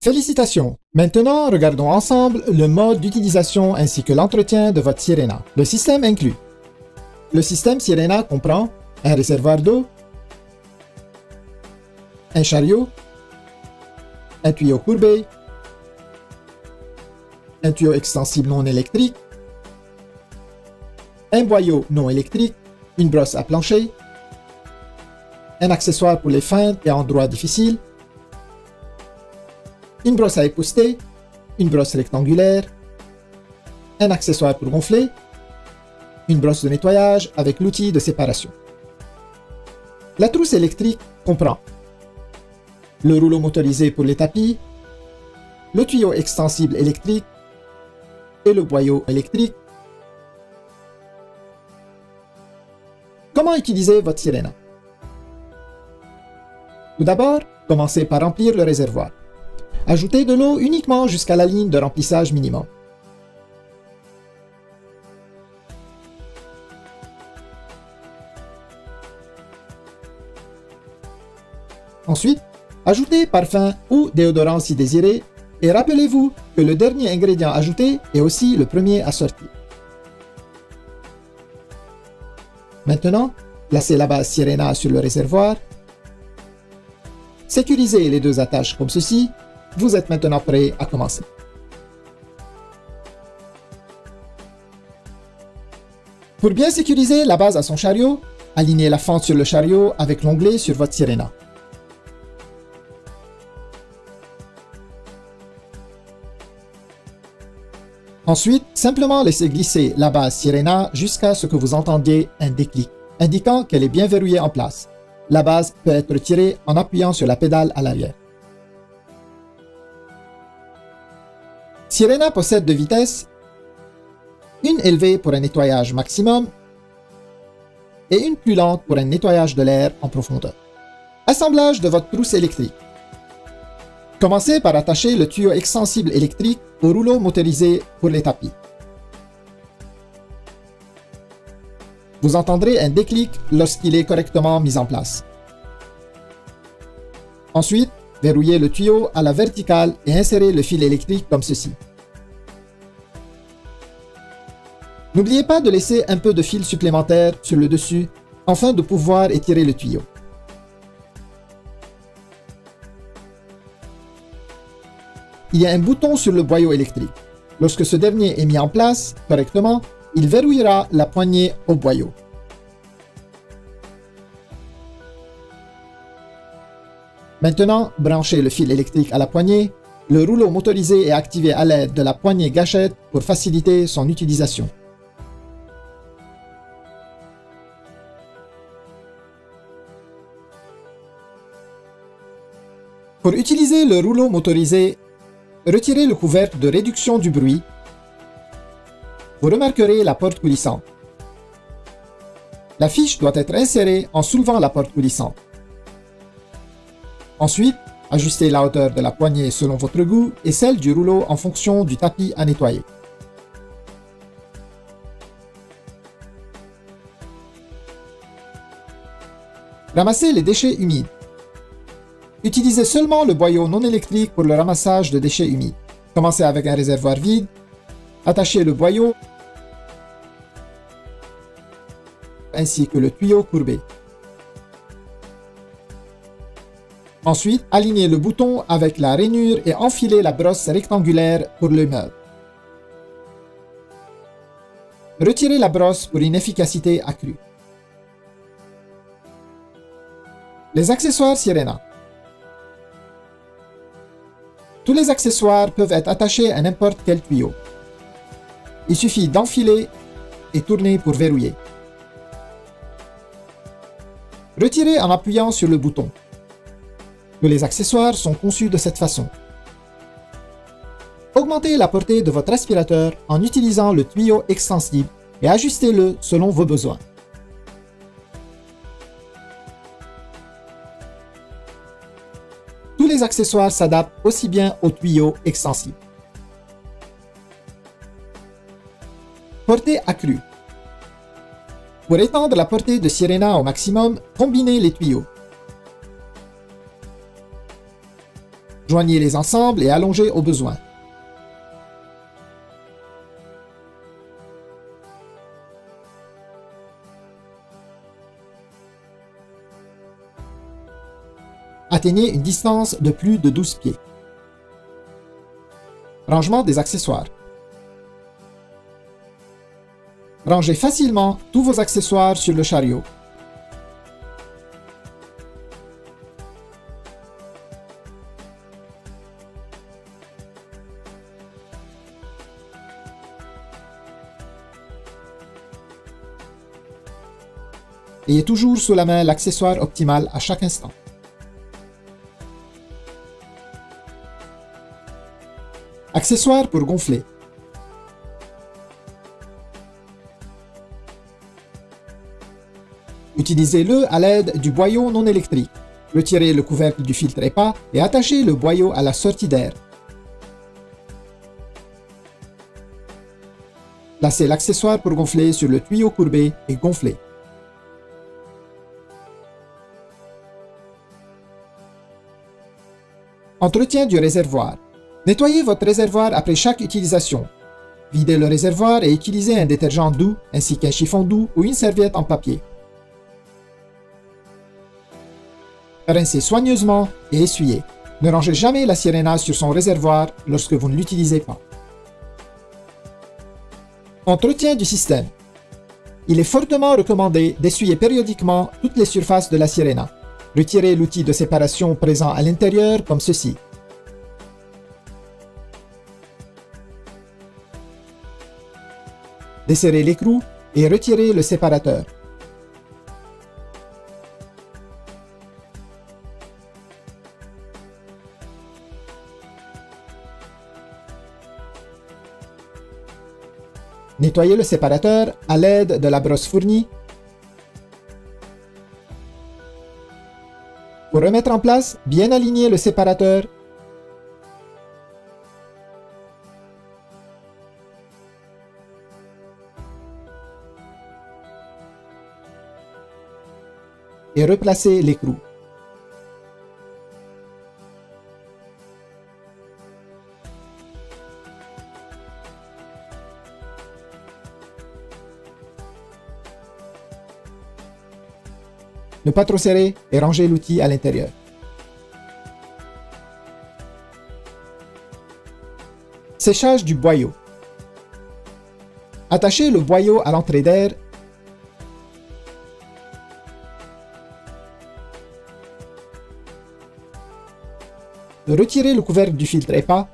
Félicitations! Maintenant, regardons ensemble le mode d'utilisation ainsi que l'entretien de votre Sirena. Le système inclus. Le système Sirena comprend un réservoir d'eau, un chariot, un tuyau courbé, un tuyau extensible non électrique, un boyau non électrique, une brosse à plancher, un accessoire pour les feintes et endroits difficiles, une brosse à épousseter, une brosse rectangulaire, un accessoire pour gonfler, une brosse de nettoyage avec l'outil de séparation. La trousse électrique comprend le rouleau motorisé pour les tapis, le tuyau extensible électrique et le boyau électrique. Comment utiliser votre Sirena? Tout d'abord, commencez par remplir le réservoir. Ajoutez de l'eau uniquement jusqu'à la ligne de remplissage minimum. Ensuite, ajoutez parfum ou déodorant si désiré et rappelez-vous que le dernier ingrédient ajouté est aussi le premier à sortir. Maintenant, placez la base Sirena sur le réservoir. Sécurisez les deux attaches comme ceci. Vous êtes maintenant prêt à commencer. Pour bien sécuriser la base à son chariot, alignez la fente sur le chariot avec l'onglet sur votre Sirena. Ensuite, simplement laissez glisser la base Sirena jusqu'à ce que vous entendiez un déclic, indiquant qu'elle est bien verrouillée en place. La base peut être tirée en appuyant sur la pédale à l'arrière. Sirena possède deux vitesses, une élevée pour un nettoyage maximum et une plus lente pour un nettoyage de l'air en profondeur. Assemblage de votre trousse électrique. Commencez par attacher le tuyau extensible électrique au rouleau motorisé pour les tapis. Vous entendrez un déclic lorsqu'il est correctement mis en place. Ensuite, verrouillez le tuyau à la verticale et insérez le fil électrique comme ceci. N'oubliez pas de laisser un peu de fil supplémentaire sur le dessus afin de pouvoir étirer le tuyau. Il y a un bouton sur le boyau électrique. Lorsque ce dernier est mis en place correctement, il verrouillera la poignée au boyau. Maintenant, branchez le fil électrique à la poignée. Le rouleau motorisé est activé à l'aide de la poignée gâchette pour faciliter son utilisation. Pour utiliser le rouleau motorisé, retirez le couvercle de réduction du bruit. Vous remarquerez la porte coulissante. La fiche doit être insérée en soulevant la porte coulissante. Ensuite, ajustez la hauteur de la poignée selon votre goût et celle du rouleau en fonction du tapis à nettoyer. Ramassez les déchets humides. Utilisez seulement le boyau non électrique pour le ramassage de déchets humides. Commencez avec un réservoir vide. Attachez le boyau ainsi que le tuyau courbé. Ensuite, alignez le bouton avec la rainure et enfilez la brosse rectangulaire pour le meuble. Retirez la brosse pour une efficacité accrue. Les accessoires Sirena. Tous les accessoires peuvent être attachés à n'importe quel tuyau. Il suffit d'enfiler et tourner pour verrouiller. Retirez en appuyant sur le bouton. Tous les accessoires sont conçus de cette façon. Augmentez la portée de votre aspirateur en utilisant le tuyau extensible et ajustez-le selon vos besoins. Tous les accessoires s'adaptent aussi bien au tuyau extensible. Portée accrue. Pour étendre la portée de Sirena au maximum, combinez les tuyaux. Joignez-les ensemble et allongez au besoin. Atteignez une distance de plus de 12 pieds. Rangement des accessoires. Rangez facilement tous vos accessoires sur le chariot. Ayez toujours sous la main l'accessoire optimal à chaque instant. Accessoire pour gonfler. Utilisez-le à l'aide du boyau non électrique. Retirez le couvercle du filtre EPA et attachez le boyau à la sortie d'air. Placez l'accessoire pour gonfler sur le tuyau courbé et gonflez. Entretien du réservoir. Nettoyez votre réservoir après chaque utilisation. Videz le réservoir et utilisez un détergent doux ainsi qu'un chiffon doux ou une serviette en papier. Rincez soigneusement et essuyez. Ne rangez jamais la Sirena sur son réservoir lorsque vous ne l'utilisez pas. Entretien du système. Il est fortement recommandé d'essuyer périodiquement toutes les surfaces de la Sirena. Retirez l'outil de séparation présent à l'intérieur comme ceci. Desserrez l'écrou et retirez le séparateur. Nettoyez le séparateur à l'aide de la brosse fournie. Pour remettre en place, bien aligner le séparateur. Et replacer l'écrou. Ne pas trop serrer et ranger l'outil à l'intérieur. Séchage du boyau. Attachez le boyau à l'entrée d'air. Retirez le couvercle du filtre EPA.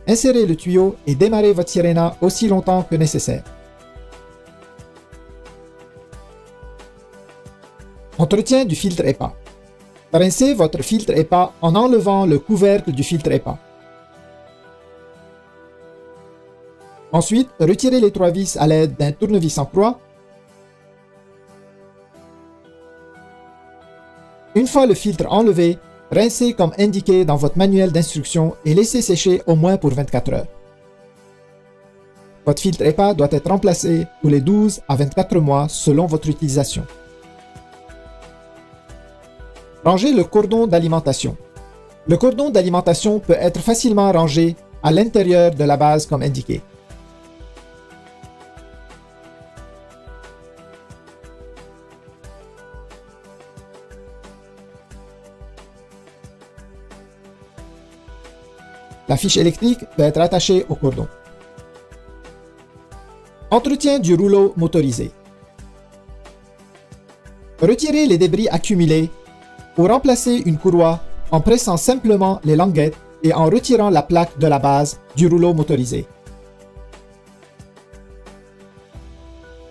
Insérez le tuyau et démarrez votre Sirena aussi longtemps que nécessaire. Entretien du filtre EPA. Rincez votre filtre EPA en enlevant le couvercle du filtre EPA. Ensuite, retirez les 3 vis à l'aide d'un tournevis en croix. Une fois le filtre enlevé, rincez comme indiqué dans votre manuel d'instruction et laissez sécher au moins pour 24 heures. Votre filtre EPA doit être remplacé tous les 12 à 24 mois selon votre utilisation. Rangez le cordon d'alimentation. Le cordon d'alimentation peut être facilement rangé à l'intérieur de la base comme indiqué. La fiche électrique peut être attachée au cordon. Entretien du rouleau motorisé. Retirez les débris accumulés ou remplacez une courroie en pressant simplement les languettes et en retirant la plaque de la base du rouleau motorisé.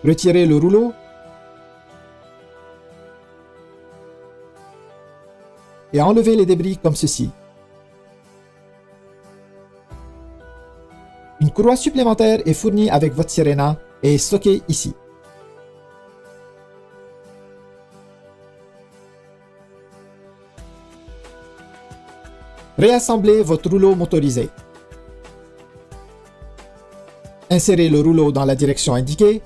Retirez le rouleau et enlevez les débris comme ceci. Une courroie supplémentaire est fournie avec votre Sirena et est stockée ici. Réassemblez votre rouleau motorisé. Insérez le rouleau dans la direction indiquée.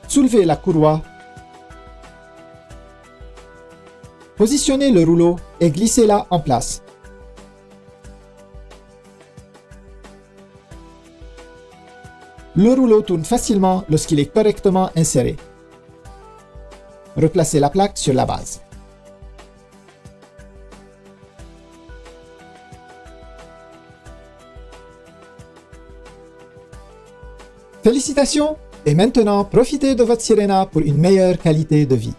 Soulevez la courroie. Positionnez le rouleau et glissez-la en place. Le rouleau tourne facilement lorsqu'il est correctement inséré. Replacez la plaque sur la base. Félicitations! Et maintenant, profitez de votre Sirena pour une meilleure qualité de vie.